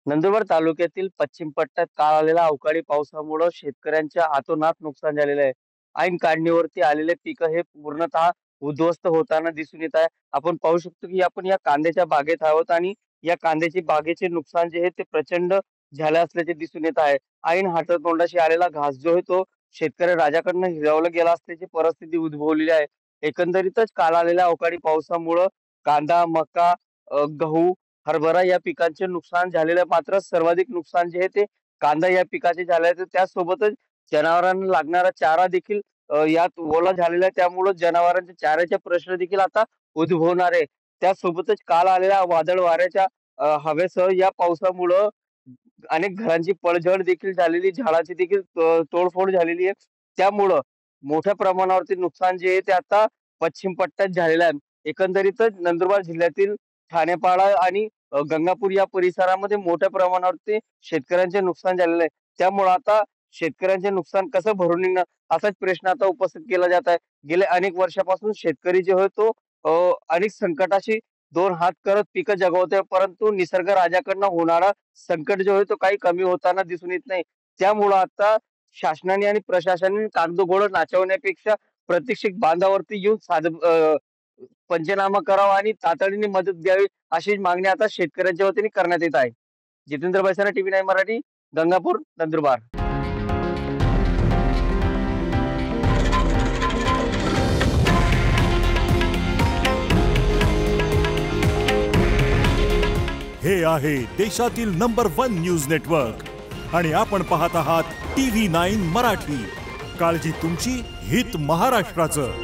नंदुरबार तालुक्यातील पश्चिम पट्ट्यात काल आलेल्या अवकाळी पावसामुळे शेतकऱ्यांच्या अतोनात नुकसान झालेलं आहे. ऐन काढणीवरती आलेले पीक हे पूर्णतः उद्ध्वस्त होताना दिसून येत आहे. आपण पाहू शकतो की आपण या कांद्याच्या बागेत आहोत आणि या कांद्याची बागेचे नुकसान जे आहे ते प्रचंड झाले असल्याचे दिसून येत आहे. ऐन हातातोंडाशी आलेला घास जो आहे तो शेतकरी राजाकडनं हिरावला गेला असल्याची परिस्थिती उद्भवलेली आहे. एकंदरीतच काल आलेल्या अवकाळी पावसामुळं कांदा, मका, गहू, हरभरा या पिकांचे नुकसान झालेलं आहे. मात्र सर्वाधिक नुकसान जे आहे ते कांदा या पिकाचे झाले आहे. तर त्यासोबतच जनावरांना लागणारा चारा देखील यात ओला झालेला आहे. त्यामुळे जनावरांच्या चाऱ्याचे प्रश्न देखील आता उद्भवणार आहे. त्यासोबतच काल आलेल्या वादळ वाऱ्याच्या हवेसह या पावसामुळं अनेक घरांची पडझड देखील झालेली, झाडाची देखील तोडफोड झालेली आहे. त्यामुळं मोठ्या प्रमाणावरती नुकसान जे आहे ते आता पश्चिम पट्ट्यात झालेलं आहे. एकंदरीतच नंदुरबार जिल्ह्यातील ठाणेपाडा आणि गंगापूर या परिसरामध्ये मोठ्या प्रमाणावरती शेतकऱ्यांचे नुकसान झालेलं आहे. त्यामुळे आता शेतकऱ्यांचे नुकसान कसं भरून निघणार असाच प्रश्न आता उपस्थित केला जात आहे. गेल्या अनेक वर्षापासून शेतकरी जे होय तो अनेक संकटाशी दोन हात करत पिकं जगवतोय, परंतु निसर्ग राजाकडनं होणारा संकट जो आहे तो काही कमी होताना दिसून येत नाही. त्यामुळं आता शासनाने आणि प्रशासनाने कागदोघोळं नाचवण्यापेक्षा प्रत्यक्षिक बांधावरती येऊन पंचनामा करावा आणि तातडीने मदत द्यावी अशी मागणी आता शेतकऱ्यांच्या वतीने करण्यात येत आहे. जितेंद्र बैसाना, टीव्ही 9 मराठी, गंगापूर, नंदुरबार. हे आहे देशातील नंबर 1 न्यूज नेटवर्क आणि आपण पाहत आहात टीव्ही 9 मराठी. काळजी तुमची, हित महाराष्ट्राचं.